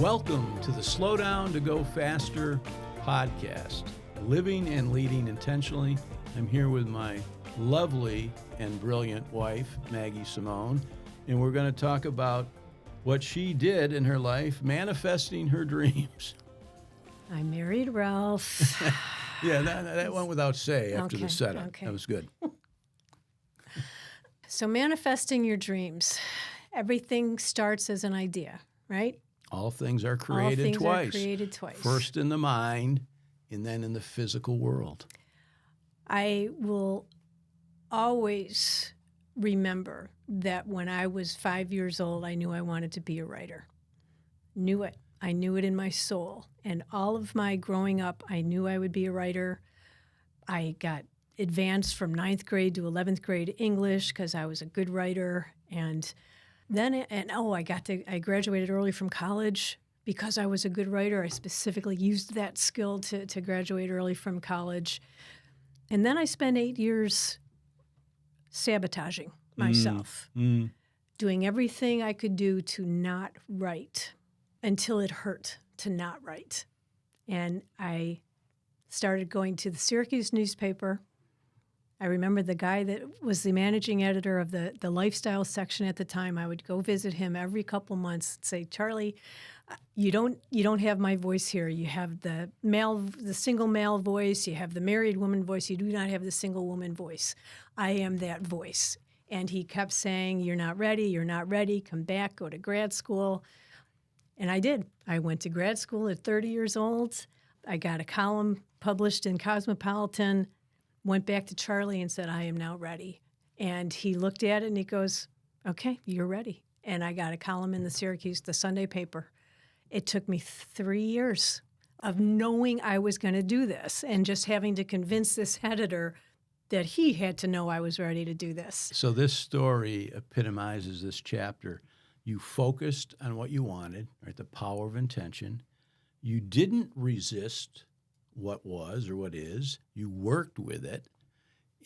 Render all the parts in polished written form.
Welcome to the Slow Down to Go Faster podcast, Living and Leading Intentionally. I'm here with my lovely and brilliant wife, Maggie Simone, and we're going to talk about what she did in her life, manifesting her dreams. I married Ralph. Yeah, that went without say after the setup. Okay. That was good. So manifesting your dreams. Everything starts as an idea, right? All things are created All things twice. are created twice. First in the mind and then in the physical world. I will always remember that when I was 5 years old, I knew I wanted to be a writer. Knew it. I knew it in my soul. And all of my growing up, I knew I would be a writer. I got advanced from 9th grade to 11th grade English because I was a good writer. And then, I graduated early from college because I was a good writer. I specifically used that skill to graduate early from college. And then I spent 8 years sabotaging myself, doing everything I could do to not write until it hurt to not write. And I started going to the Syracuse newspaper. I remember the guy that was the managing editor of the lifestyle section at the time. I would go visit him every couple months and say, Charlie, you don't have my voice here. You have the single male voice. You have the married woman voice. You do not have the single woman voice. I am that voice. And he kept saying, you're not ready, come back, go to grad school. And I did. I went to grad school at 30 years old. I got a column published in Cosmopolitan, went back to Charlie and said, I am now ready. And he looked at it and he goes, okay, you're ready. And I got a column in the Syracuse, the Sunday paper. It took me 3 years of knowing I was going to do this and just having to convince this editor that he had to know I was ready to do this. So this story epitomizes this chapter. You focused on what you wanted, right? The power of intention. You didn't resist what was or what is. You worked with it,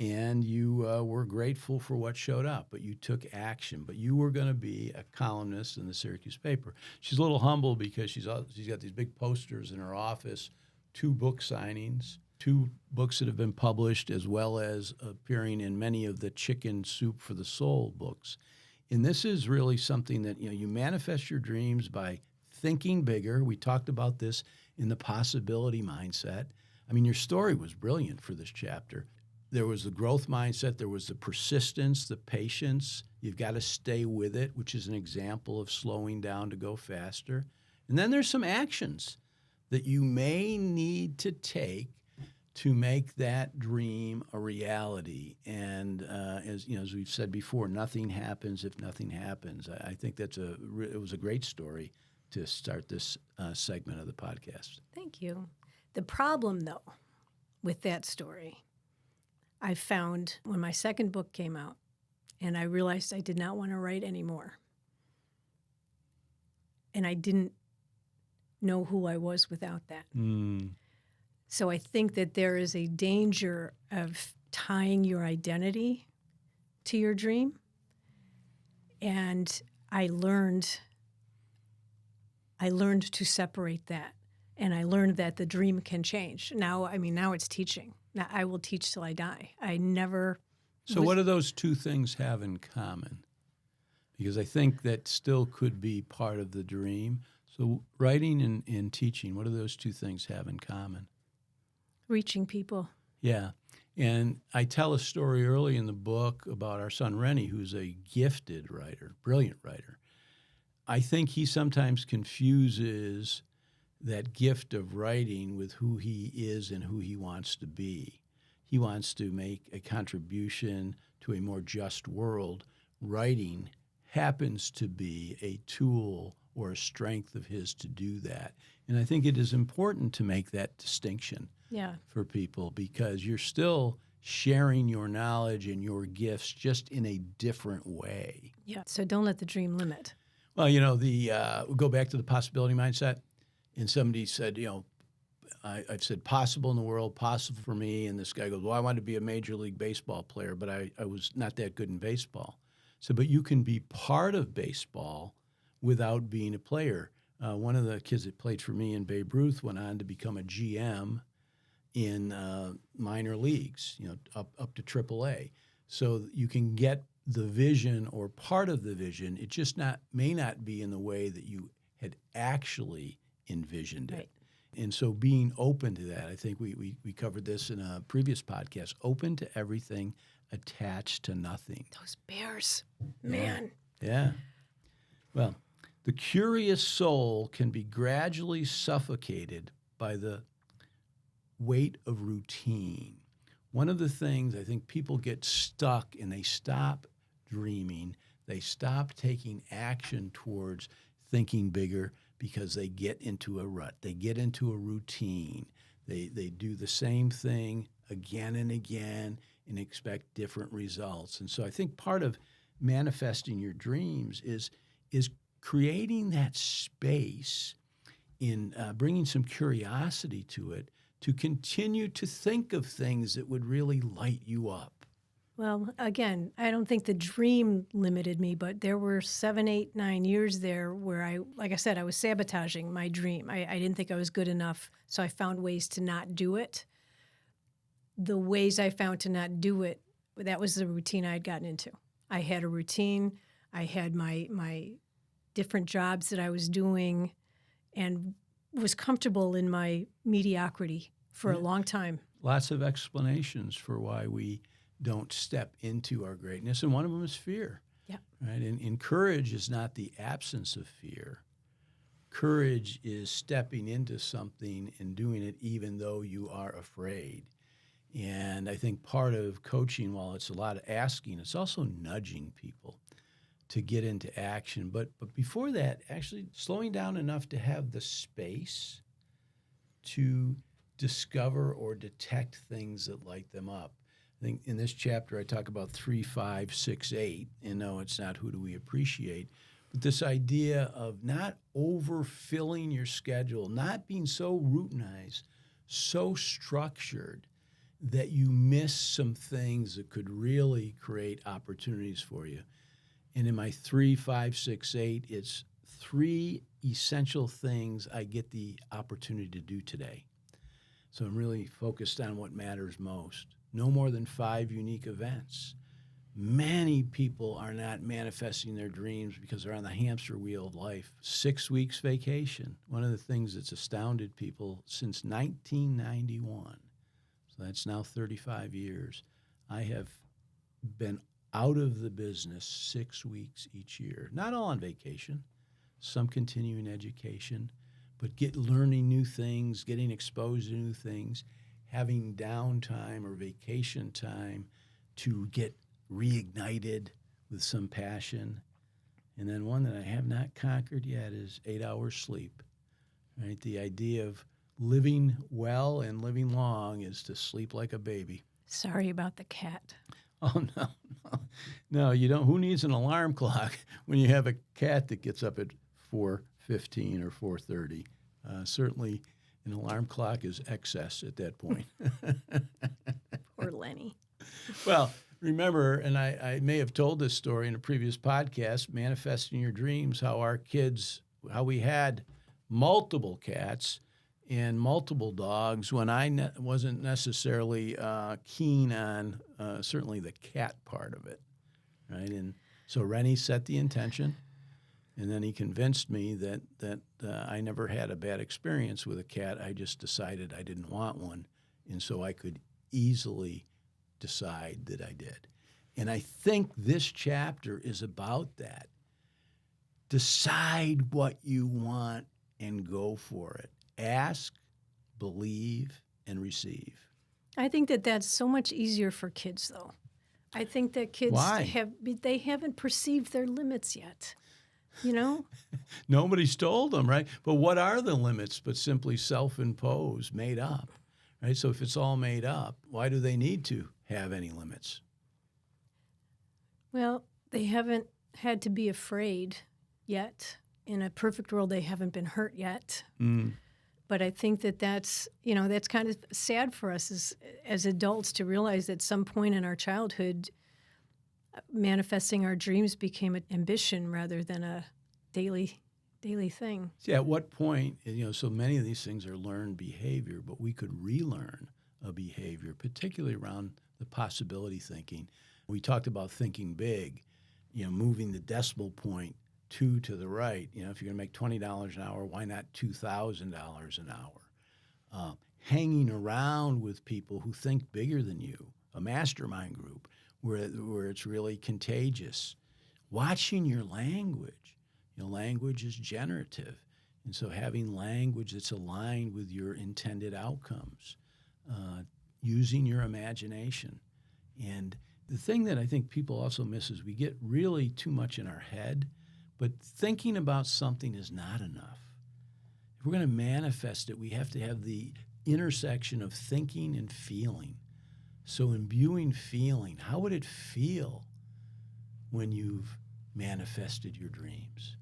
and you were grateful for what showed up, but you took action. But you were going to be a columnist in the Syracuse paper. She's a little humble because she's got these big posters in her office, 2 book signings, 2 books that have been published, as well as appearing in many of the Chicken Soup for the Soul books. And this is really something that, you manifest your dreams by thinking bigger. We talked about this in the possibility mindset. I mean, your story was brilliant for this chapter. There was the growth mindset. There was the persistence, the patience. You've got to stay with it, which is an example of slowing down to go faster. And then there's some actions that you may need to take to make that dream a reality. And as we've said before, nothing happens if nothing happens. I think it was a great story to start this segment of the podcast. Thank you. The problem, though, with that story, I found when my second book came out and I realized I did not want to write anymore. And I didn't know who I was without that. So I think that there is a danger of tying your identity to your dream. And I learned to separate that. And I learned that the dream can change. Now it's teaching. Now I will teach till I die. So what do those 2 things have in common? Because I think that still could be part of the dream. So writing and teaching, what do those 2 things have in common? Reaching people. Yeah. And I tell a story early in the book about our son Rennie, who's a gifted writer, brilliant writer. I think he sometimes confuses that gift of writing with who he is and who he wants to be. He wants to make a contribution to a more just world. Writing happens to be a tool or a strength of his to do that. And I think it is important to make that distinction for people because you're still sharing your knowledge and your gifts just in a different way. Yeah, so don't let the dream limit. Well, we'll go back to the possibility mindset. And somebody said, I've said possible in the world, possible for me. And this guy goes, well, I wanted to be a Major League Baseball player, but I was not that good in baseball. So, but you can be part of baseball without being a player. One of the kids that played for me in Babe Ruth went on to become a GM in minor leagues, up to AAA. So you can get the vision or part of the vision. It just may not be in the way that you had actually envisioned it. Right. And so being open to that, I think we covered this in a previous podcast, open to everything, attached to nothing. Those bears, man. Yeah. Well, the curious soul can be gradually suffocated by the weight of routine. One of the things I think people get stuck and they stop dreaming, they stop taking action towards thinking bigger because they get into a rut. They get into a routine. They do the same thing again and again and expect different results. And so I think part of manifesting your dreams is creating that space in bringing some curiosity to it to continue to think of things that would really light you up. Well, again, I don't think the dream limited me, but there were 7, 8, 9 years there where like I said, I was sabotaging my dream. I didn't think I was good enough, so I found ways to not do it. The ways I found to not do it, that was the routine I had gotten into. I had a routine. I had my different jobs that I was doing and was comfortable in my mediocrity for a long time. Lots of explanations for why we don't step into our greatness, and one of them is fear. Yeah. Right? And courage is not the absence of fear. Courage is stepping into something and doing it even though you are afraid. And I think part of coaching, while it's a lot of asking, it's also nudging people to get into action. But before that, actually slowing down enough to have the space to discover or detect things that light them up. I think in this chapter I talk about 3, 5, 6, 8, and no, it's not who do we appreciate, but this idea of not overfilling your schedule, not being so routinized, so structured that you miss some things that could really create opportunities for you. And in my 3, 5, 6, 8, it's 3 essential things I get the opportunity to do today. So I'm really focused on what matters most. No more than 5 unique events. Many people are not manifesting their dreams because they're on the hamster wheel of life. 6 weeks vacation. One of the things that's astounded people since 1991. So that's now 35 years. I have been out of the business 6 weeks each year. Not all on vacation, some continuing education, but learning new things, getting exposed to new things, having downtime or vacation time to get reignited with some passion. And then one that I have not conquered yet is 8 hours sleep. Right? The idea of living well and living long is to sleep like a baby. Sorry about the cat. Oh, no, you don't. Who needs an alarm clock when you have a cat that gets up at 4:15 or 4:30? Certainly an alarm clock is excess at that point. Poor Lenny. Well, remember, and I may have told this story in a previous podcast, Manifesting Your Dreams, how we had multiple cats and multiple dogs when I wasn't necessarily keen on certainly the cat part of it, right? And so Rennie set the intention, and then he convinced me that I never had a bad experience with a cat. I just decided I didn't want one, and so I could easily decide that I did. And I think this chapter is about that. Decide what you want and go for it. Ask, believe, and receive. I think that's so much easier for kids, though. I think that kids they haven't perceived their limits yet. You know? Nobody's told them, right? But what are the limits but simply self-imposed, made up, right? So if it's all made up, why do they need to have any limits? Well, they haven't had to be afraid yet. In a perfect world, they haven't been hurt yet. Mm. But I think that's kind of sad for us as adults to realize that at some point in our childhood, manifesting our dreams became an ambition rather than a daily daily thing. See, at what point, so many of these things are learned behavior, but we could relearn a behavior, particularly around the possibility thinking. We talked about thinking big, moving the decimal point 2 to the right. If you're going to make $20 an hour, why not $2,000 an hour? Hanging around with people who think bigger than you, a mastermind group where it's really contagious. Watching your language. Language is generative. And so having language that's aligned with your intended outcomes, using your imagination. And the thing that I think people also miss is we get really too much in our head, but thinking about something is not enough. If we're going to manifest it, we have to have the intersection of thinking and feeling. So imbuing feeling, how would it feel when you've manifested your dreams?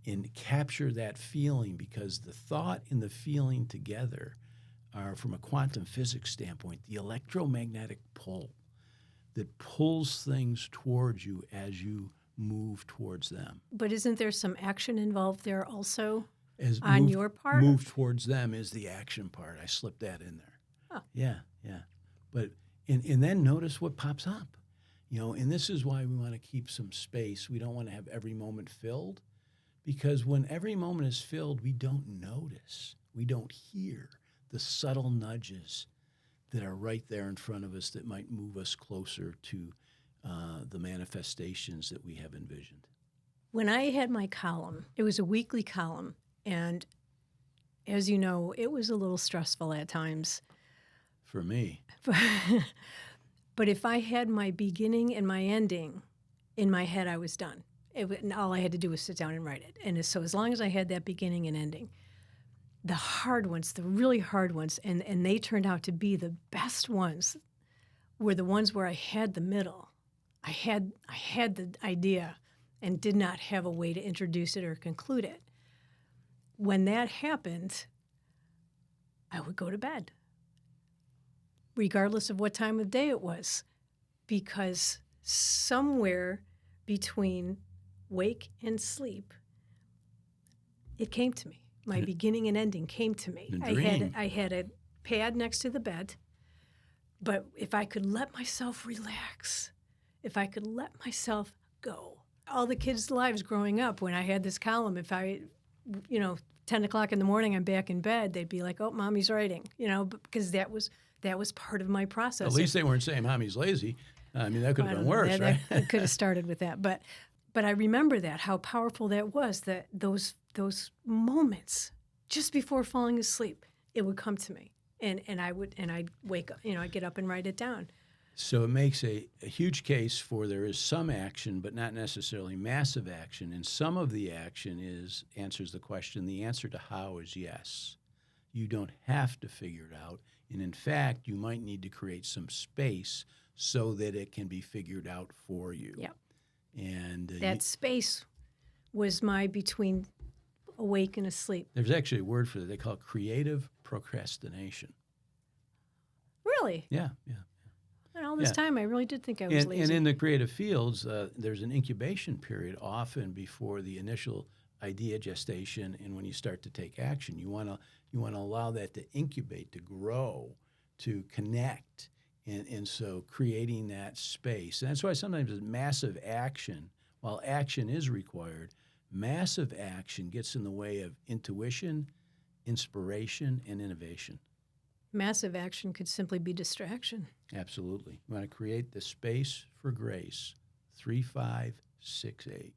And capture that feeling, because the thought and the feeling together are, from a quantum physics standpoint, the electromagnetic pull that pulls things towards you as you move towards them. But isn't there some action involved there also As on your part? Move towards them is the action part. I slipped that in there. Oh. Yeah. But and then notice what pops up. And this is why we want to keep some space. We don't want to have every moment filled. Because when every moment is filled, we don't notice, we don't hear the subtle nudges that are right there in front of us that might move us closer to the manifestations that we have envisioned. When I had my column, it was a weekly column, and as you know, it was a little stressful at times. For me. But if I had my beginning and my ending in my head, I was done. And all I had to do was sit down and write it. And so as long as I had that beginning and ending, the hard ones, the really hard ones, and they turned out to be the best ones, were the ones where I had the middle. I had the idea and did not have a way to introduce it or conclude it. When that happened, I would go to bed, regardless of what time of day it was, because somewhere between wake and sleep, it came to me. My beginning and ending came to me. I had a pad next to the bed, but if I could let myself relax, if I could let myself go. All the kids' lives growing up, when I had this column, if I, 10 o'clock in the morning, I'm back in bed, they'd be like, oh, Mommy's writing, because that was part of my process. At least they weren't saying Mommy's lazy. I mean, that could have been worse, right? That could have started with that. But I remember that, how powerful that was, that those moments just before falling asleep, it would come to me. And I'd wake up, I'd get up and write it down. So it makes a huge case for there is some action, but not necessarily massive action. And some of the action answers the question. The answer to how is yes. You don't have to figure it out. And in fact, you might need to create some space so that it can be figured out for you. Yep. And that space was my between awake and asleep. There's actually a word for that. They call it creative procrastination. Really? Yeah. And all this time, I really did think I was lazy. And in the creative fields, there's an incubation period often before the initial idea gestation, and when you start to take action, you want to allow that to incubate, to grow, to connect. And so creating that space. And that's why sometimes it's massive action, while action is required, massive action gets in the way of intuition, inspiration, and innovation. Massive action could simply be distraction. Absolutely. You want to create the space for grace. 3, 5, 6, 8.